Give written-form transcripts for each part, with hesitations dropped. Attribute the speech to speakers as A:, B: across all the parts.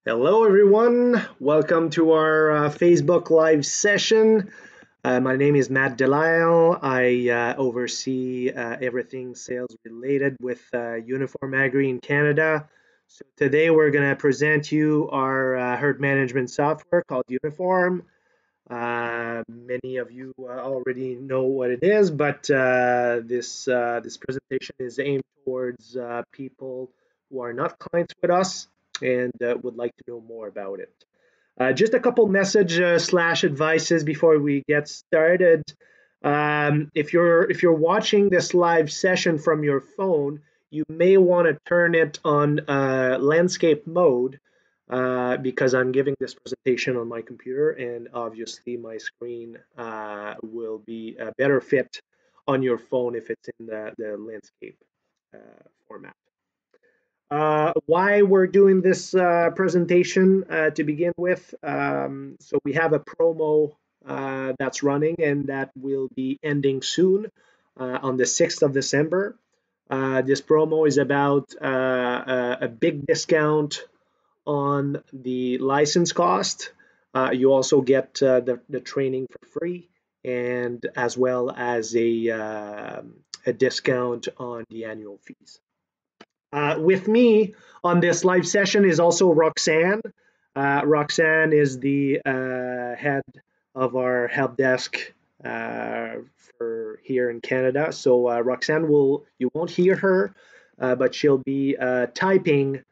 A: Hello, everyone. Welcome to our Facebook Live session. My name is Matt Delisle. I oversee everything sales related with UNIFORM-Agri in Canada. So today we're going to present you our herd management software called Uniform. Many of you already know what it is, but this presentation is aimed towards people who are not clients with us and would like to know more about it. Just a couple message slash advices before we get started. If you're watching this live session from your phone, you may want to turn it on landscape mode because I'm giving this presentation on my computer, and obviously my screen will be a better fit on your phone if it's in the landscape uh, format. Why we're doing this presentation to begin with. So we have a promo that's running and that will be ending soon on the 6th of December. This promo is about a big discount on the license cost. You also get the training for free, and as well as a discount on the annual fees. With me on this live session is also Roxanne. Roxanne is the head of our help desk for here in Canada. So Roxanne you won't hear her, but she'll be typing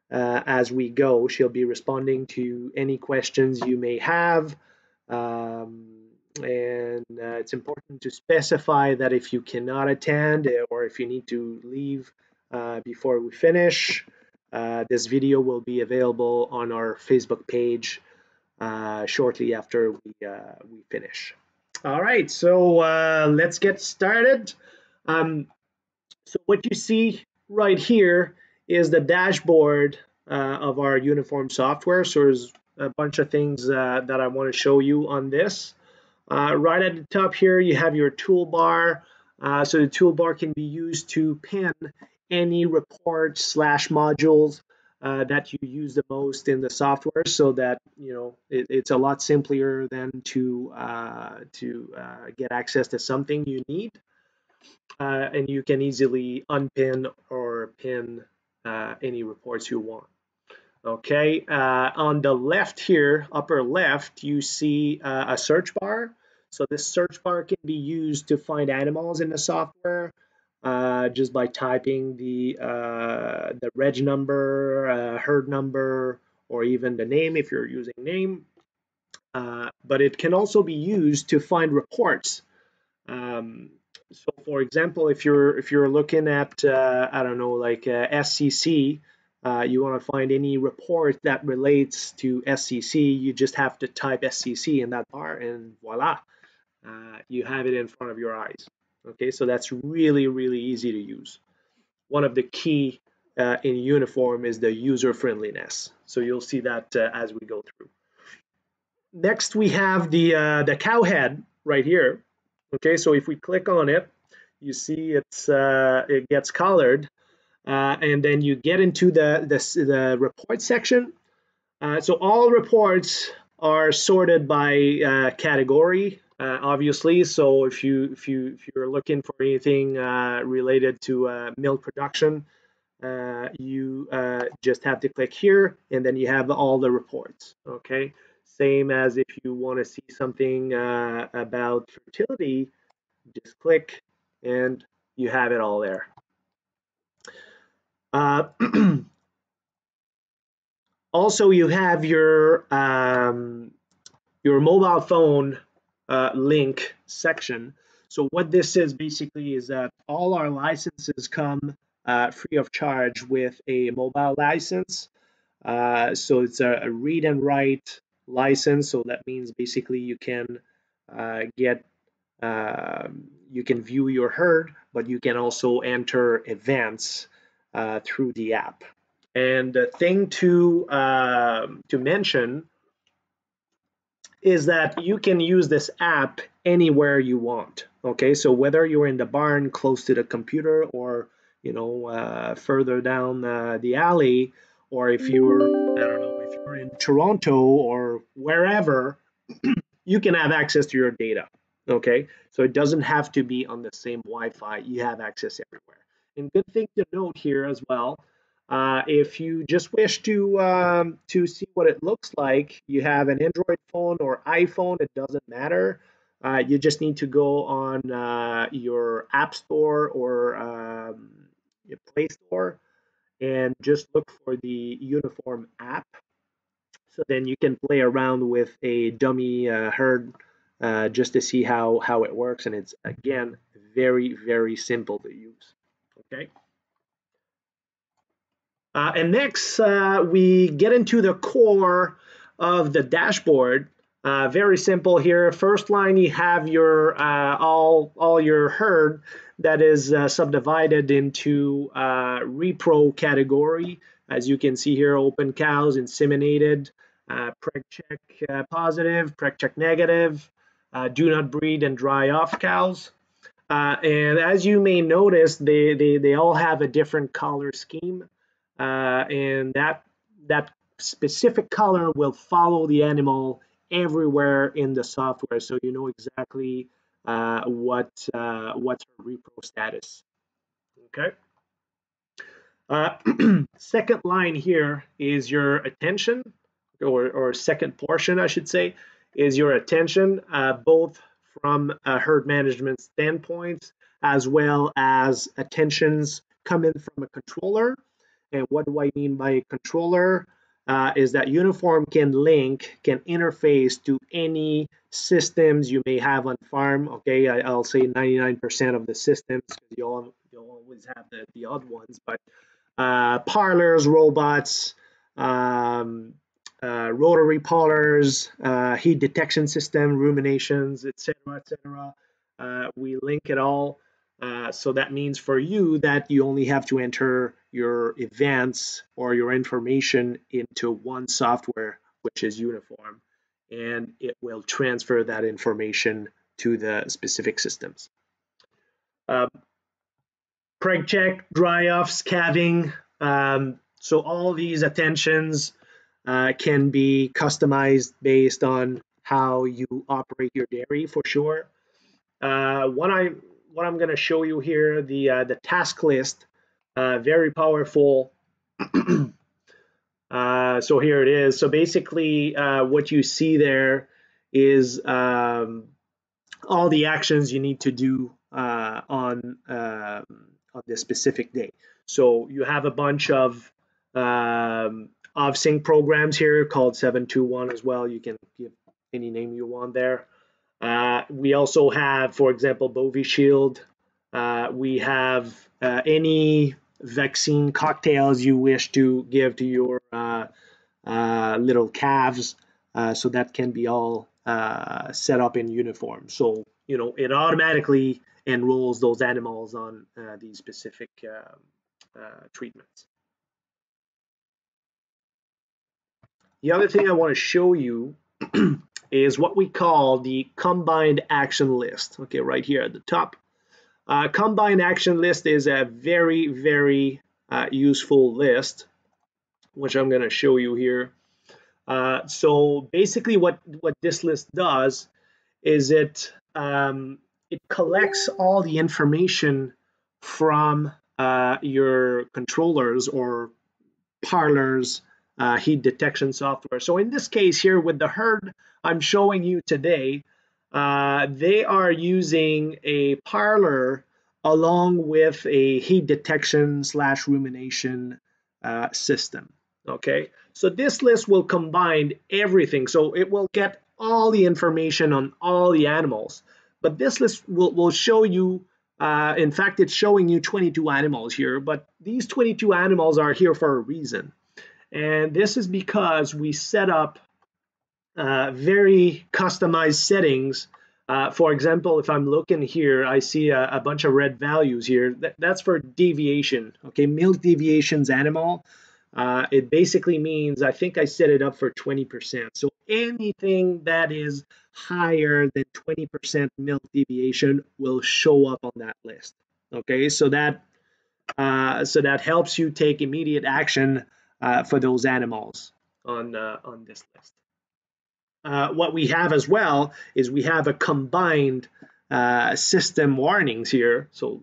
A: as we go. She'll be responding to any questions you may have. And it's important to specify that if you cannot attend or if you need to leave before we finish, this video will be available on our Facebook page shortly after we finish. All right, so let's get started. So what you see right here is the dashboard of our uniform software. So there's a bunch of things that I want to show you on this. Right at the top here, you have your toolbar. So the toolbar can be used to pin any reports slash modules that you use the most in the software, so that it's a lot simpler than to get access to something you need, and you can easily unpin or pin any reports you want. Okay, on the left here, upper left, you see a search bar. So this search bar can be used to find animals in the software just by typing the reg number, herd number, or even the name if you're using name. But it can also be used to find reports. So, for example, if you're looking at I don't know, like SCC. You want to find any report that relates to SCC, you just have to type SCC in that bar, and voila, you have it in front of your eyes. Okay, so that's really, really easy to use. One of the key in Uniform is the user friendliness. So you'll see that as we go through. Next, we have the cow head right here. Okay, so if we click on it, you see it gets colored. And then you get into the report section. So all reports are sorted by category, obviously. So if you're looking for anything related to milk production, you just have to click here, and then you have all the reports. Okay, same as if you want to see something about fertility, just click, and you have it all there. Uh, Also, you have your mobile phone link section. So what this is basically is that all our licenses come free of charge with a mobile license. So it's a read and write license. So that means basically you can get you can view your herd, but you can also enter events through the app. And the thing to mention is that you can use this app anywhere you want. Okay, so whether you're in the barn close to the computer, or further down the alley, or if you're, I don't know, if you're you're in Toronto or wherever, you can have access to your data. Okay, so it doesn't have to be on the same Wi-Fi. You have access everywhere. And good thing to note here as well, if you just wish to see what it looks like, you have an Android phone or iPhone, it doesn't matter. You just need to go on your App Store or your Play Store and just look for the Uniform app. So then you can play around with a dummy herd just to see how it works. And it's, again, very, very simple to use. Okay. And next, we get into the core of the dashboard. Very simple here. First line, you have your all your herd that is subdivided into repro category. As you can see here, open cows, inseminated, preg check positive, preg check negative, do not breed and dry off cows. And as you may notice, they all have a different color scheme, and that specific color will follow the animal everywhere in the software, so you know exactly what's her repro status. Okay. Second line here is your attention, or second portion, I should say, is your attention, both from a herd management standpoint, as well as attentions coming from a controller. And what do I mean by a controller? Is that Uniform can interface to any systems you may have on farm. Okay, I'll say 99% of the systems, because you'll always have the odd ones, but parlors, robots, rotary pollers, heat detection system, ruminations, etc., etc. We link it all. So that means for you that you only have to enter your events or your information into one software, which is Uniform, and it will transfer that information to the specific systems. Preg check, dry offs, calving. So all these attentions can be customized based on how you operate your dairy, for sure. What I'm going to show you here, the task list, very powerful. So here it is. So basically, what you see there is all the actions you need to do on this specific day. So you have a bunch of sync programs here called 721 as well. You can give any name you want there. We also have, for example, Bovishield. We have any vaccine cocktails you wish to give to your little calves. So that can be all set up in Uniform. So, you know, it automatically enrolls those animals on these specific treatments. The other thing I want to show you is what we call the combined action list. Okay, right here at the top. Combined action list is a very, very useful list, which I'm going to show you here. So basically what this list does is it collects all the information from your controllers or parlors heat detection software. So in this case here with the herd I'm showing you today, they are using a parlor along with a heat detection / rumination system. Okay, so this list will combine everything. So it will get all the information on all the animals. But this list will show you, in fact, it's showing you 22 animals here, but these 22 animals are here for a reason. And this is because we set up very customized settings. For example, if I'm looking here, I see a bunch of red values here. That's for deviation, okay, milk deviations animal. It basically means, I think I set it up for 20%. So anything that is higher than 20% milk deviation will show up on that list. Okay, so that helps you take immediate action for those animals. on this list. What we have as well is we have a combined system warnings here. So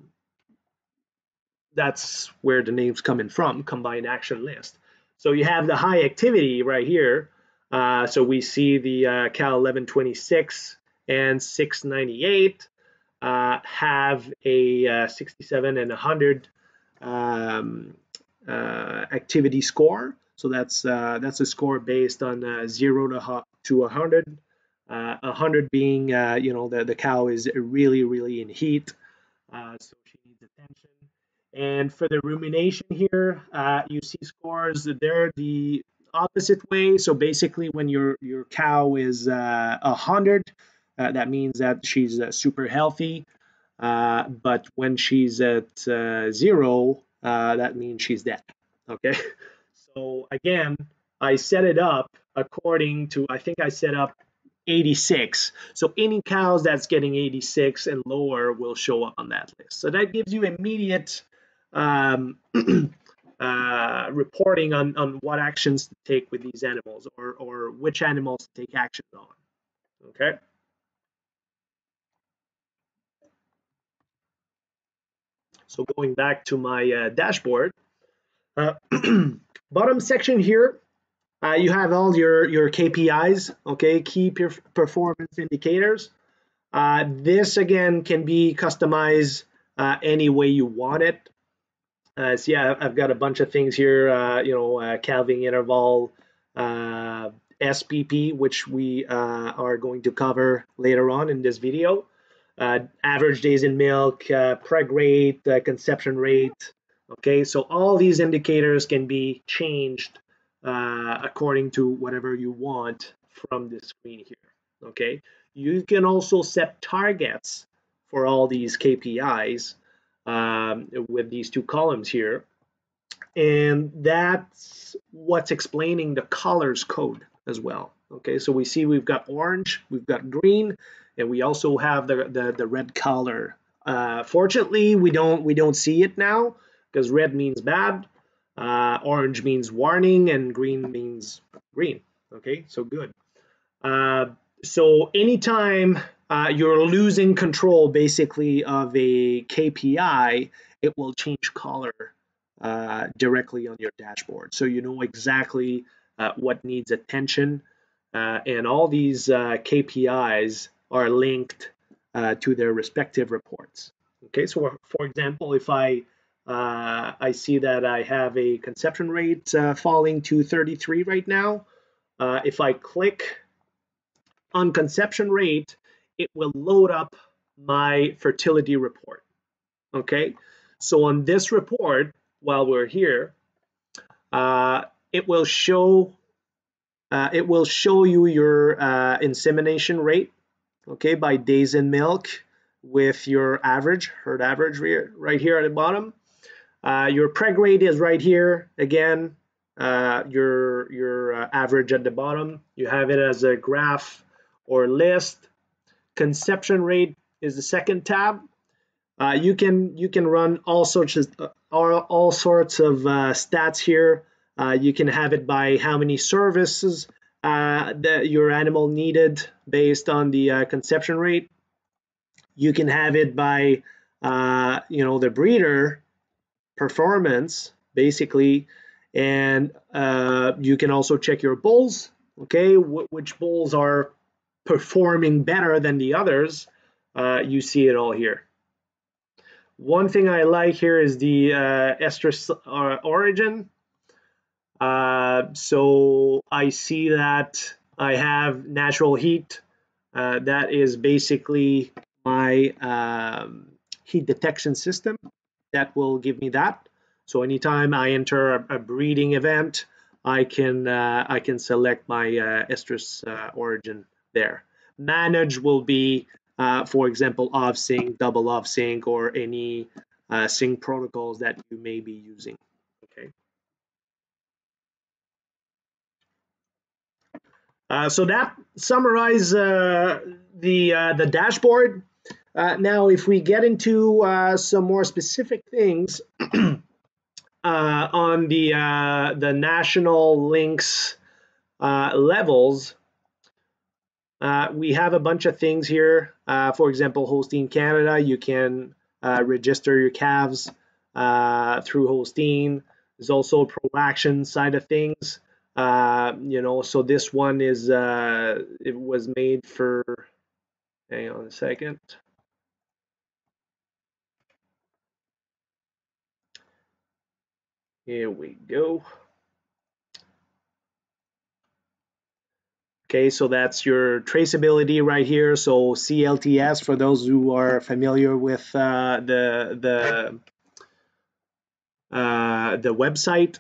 A: that's where the name's coming from, combined action list. So you have the high activity right here. So we see the Cal 1126 and 698 have a 67 and 100 activity score. So that's a score based on 0 to 100. 100 being the cow is really in heat, so she needs attention. And for the rumination here, you see scores they're the opposite way. So basically, when your cow is 100, that means that she's super healthy. But when she's at 0, that means she's dead. Okay. So again, I set it up according to, I think I set up 86. So any cows that's getting 86 and lower will show up on that list. So that gives you immediate reporting on what actions to take with these animals, or which animals to take action on. Okay. So going back to my dashboard, bottom section here, you have all your KPIs, okay, key performance indicators. This again can be customized any way you want it. So yeah, I've got a bunch of things here, calving interval, SPP, which we are going to cover later on in this video. Average days in milk, preg rate, conception rate. Okay, so all these indicators can be changed according to whatever you want from the screen here. Okay, you can also set targets for all these KPIs with these two columns here, and that's what's explaining the colors code as well. Okay, so we see we've got orange, we've got green, and we also have the red color. Fortunately, we don't see it now because red means bad, orange means warning, and green means green. Okay, so good. So anytime you're losing control basically of a KPI, it will change color directly on your dashboard. So you know exactly what needs attention, and all these KPIs are linked to their respective reports. Okay, so for example, if I see that I have a conception rate falling to 33 right now, if I click on conception rate, it will load up my fertility report. Okay, so on this report, while we're here, it will show you your insemination rate, okay, by days in milk with your average, herd average right here at the bottom. Your preg rate is right here again. Your average at the bottom. You have it as a graph or list. Conception rate is the second tab. You can run all sorts of stats here. You can have it by how many services that your animal needed based on the conception rate. You can have it by the breeder performance basically, and you can also check your bulls. Okay, which bulls are performing better than the others. You see it all here. One thing I like here is the estrus origin. So I see that I have natural heat. That is basically my heat detection system that will give me that. So anytime I enter a breeding event, I can select my estrus origin there. Manage will be, for example, off sync, double off sync, or any sync protocols that you may be using. Okay. So that summarizes the dashboard. Now, if we get into some more specific things on the national links levels, we have a bunch of things here. For example, Holstein Canada, you can register your calves through Holstein. There's also a pro-action side of things. So this one is, it was made for, hang on a second. Here we go. Okay, so that's your traceability right here. So CLTS, for those who are familiar with the website.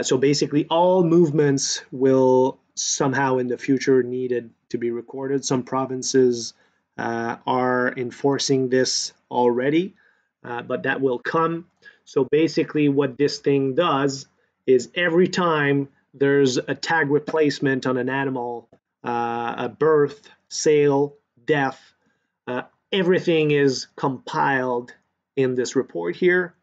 A: So basically, all movements will somehow in the future needed to be recorded. Some provinces are enforcing this already, but that will come. So basically, what this thing does is every time there's a tag replacement on an animal, a birth, sale, death, everything is compiled in this report here.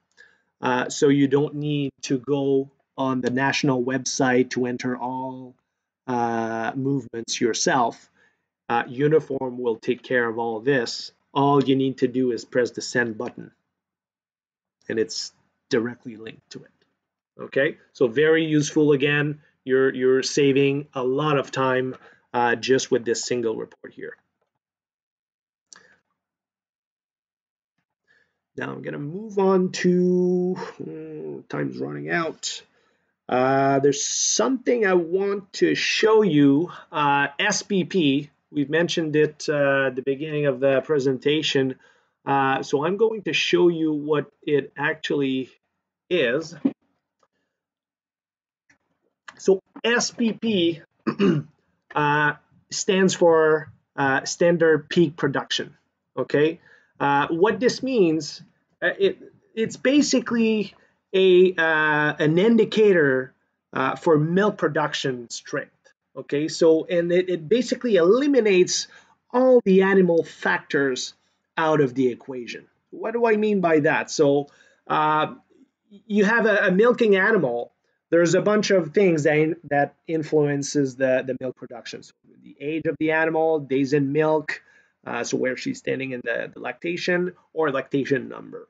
A: So you don't need to go on the national website to enter all movements yourself. Uniform will take care of all this. All you need to do is press the send button, and it's directly linked to it. Okay, so very useful. Again, you're saving a lot of time just with this single report here. Now I'm going to move on to, time's running out. There's something I want to show you. SPP, we've mentioned it at the beginning of the presentation. So I'm going to show you what it actually is. So SPP stands for standard peak production. Okay, what this means, it's basically an indicator for milk production strength. Okay, so and it basically eliminates all the animal factors out of the equation. What do I mean by that? So you have a milking animal. There's a bunch of things that influences the milk production. So the age of the animal, days in milk, so where she's standing in the lactation or lactation number.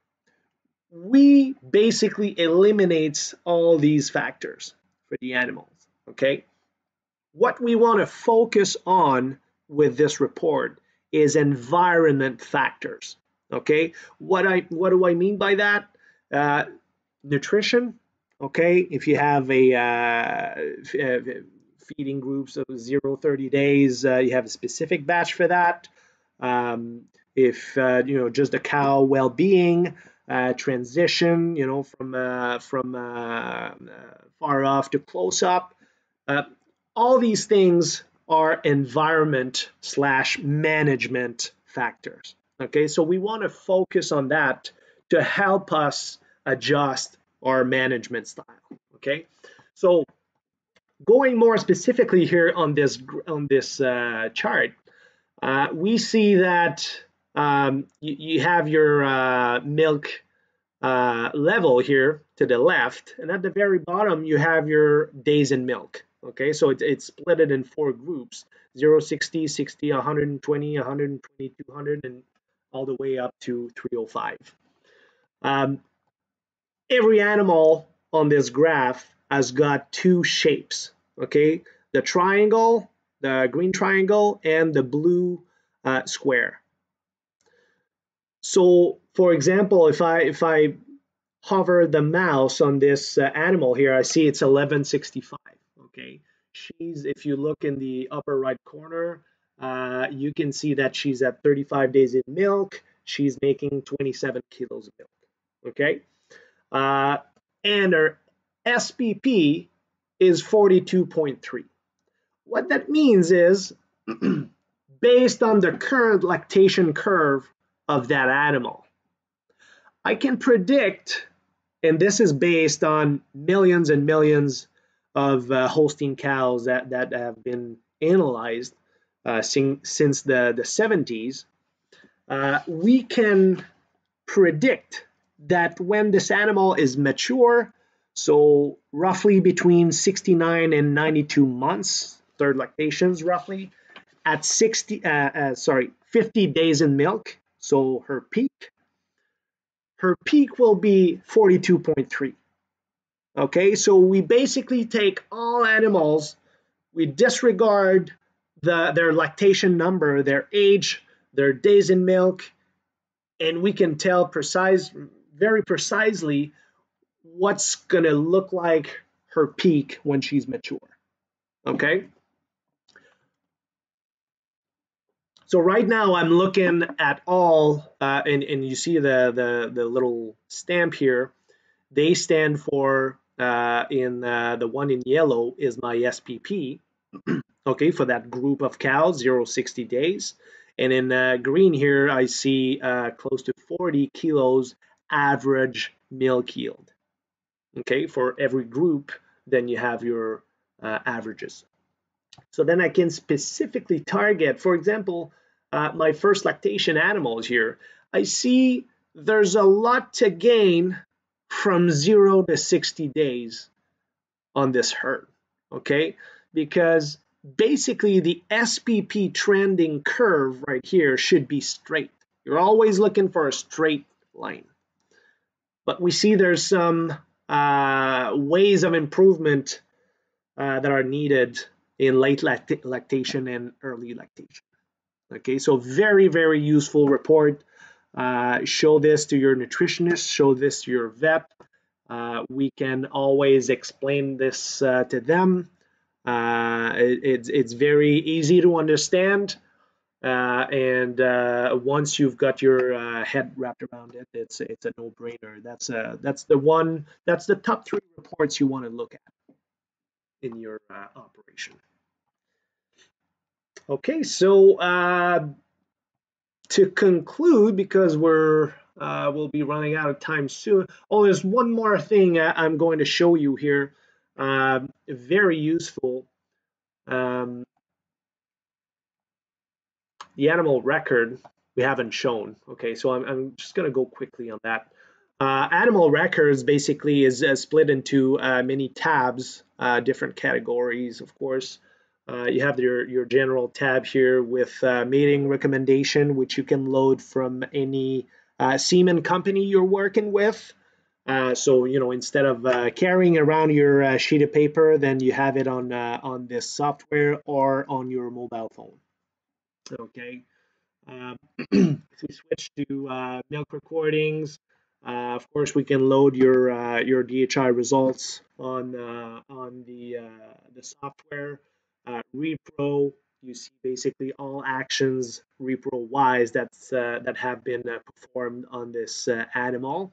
A: We basically eliminates all these factors for the animals, okay? What we want to focus on with this report is environment factors, okay? What do I mean by that? Nutrition, okay? If you have a feeding groups of 0-30 days, you have a specific batch for that. If just a cow well-being, transition, from far off to close up. All these things are environment/management factors. Okay, so we want to focus on that to help us adjust our management style. Okay, so going more specifically here on this chart, we see that you have your milk level here to the left, and at the very bottom you have your days in milk. Okay, so it's split it in 4 groups: 0, 60, 60, 120, 120, 200, and all the way up to 305. Every animal on this graph has got 2 shapes. Okay, the triangle, the green triangle, and the blue square. So, for example, if I hover the mouse on this animal here, I see it's 1165. Okay, if you look in the upper right corner, you can see that she's at 35 days in milk. She's making 27 kilos of milk. Okay, and her SPP is 42.3. What that means is, based on the current lactation curve of that animal, I can predict, and this is based on millions and millions of Holstein cows that have been analyzed since the 70s. We can predict that when this animal is mature, So roughly between 69 and 92 months, third lactations roughly, at 50 days in milk. So her peak will be 42.3. Okay, so we basically take all animals, we disregard their lactation number, their age, their days in milk, and we can tell very precisely what's going to look like her peak when she's mature. Okay. So right now I'm looking at all, and you see the little stamp here. They stand for, the one in yellow is my SPP, okay, for that group of cows, 0 to 60 days. And in green here, I see close to 40 kilos average milk yield. Okay, for every group, then you have your averages. So then I can specifically target, for example, my first lactation animals here. I see there's a lot to gain from 0 to 60 days on this herd, okay? Because basically the SPP trending curve right here should be straight. You're always looking for a straight line. But we see there's some ways of improvement that are needed in late lactation and early lactation. Okay, so very, very useful report. Show this to your nutritionist, show this to your vet. We can always explain this to them. It's very easy to understand. And once you've got your head wrapped around it, it's a no-brainer. That's the top 3 reports you want to look at in your operation. Okay, so to conclude, because we'll be running out of time soon. Oh, there's one more thing I'm going to show you here. Very useful. The animal record we haven't shown. Okay, so I'm just going to go quickly on that. Animal records basically is split into many tabs, different categories, of course. You have your general tab here with mating recommendation, which you can load from any semen company you're working with. So instead of carrying around your sheet of paper, then you have it on this software or on your mobile phone. Okay. If we switch to milk recordings, of course we can load your DHI results on the software. Repro, you see basically all actions repro wise that have been performed on this animal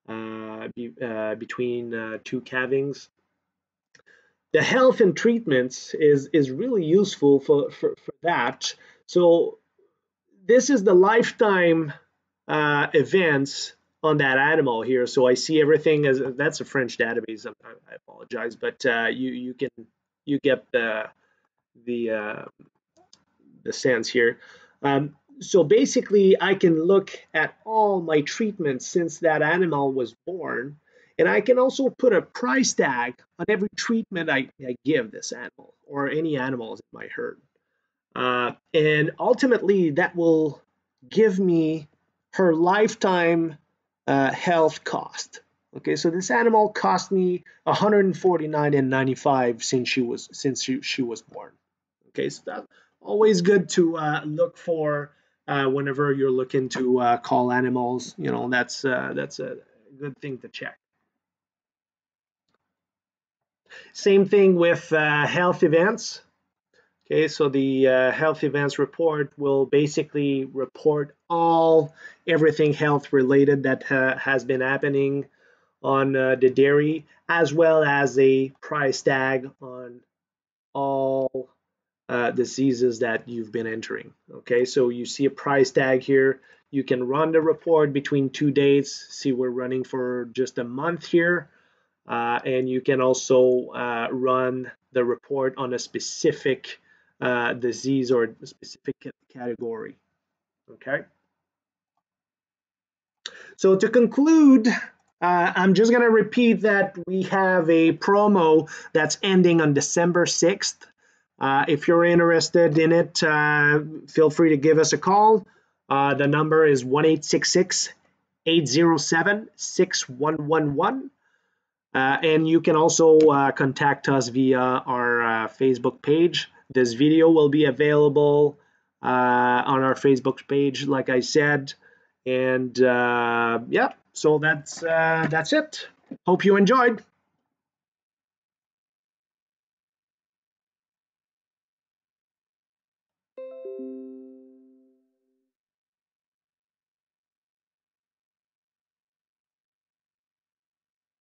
A: between 2 calvings. The health and treatments is really useful for that. So this is the lifetime events on that animal here. So I see everything as that's a French database. I apologize, but you get the sense here. So basically, I can look at all my treatments since that animal was born, and I can also put a price tag on every treatment I give this animal or any animals in my herd. And ultimately, that will give me her lifetime health cost. Okay, so this animal cost me $149.95 since she was born. Okay, so that's always good to look for whenever you're looking to call animals. That's a good thing to check. Same thing with health events. Okay, so the health events report will basically report everything health related that has been happening on the dairy, as well as a price tag on all diseases that you've been entering. Okay, so you see a price tag here. You can run the report between 2 dates. See, we're running for just a month here. And you can also run the report on a specific disease or a specific category. Okay. So to conclude, I'm just going to repeat that we have a promo that's ending on December 6th. If you're interested in it, feel free to give us a call. The number is 1-866-807-6111. And you can also contact us via our Facebook page. This video will be available on our Facebook page, like I said. And yeah, so that's it. Hope you enjoyed.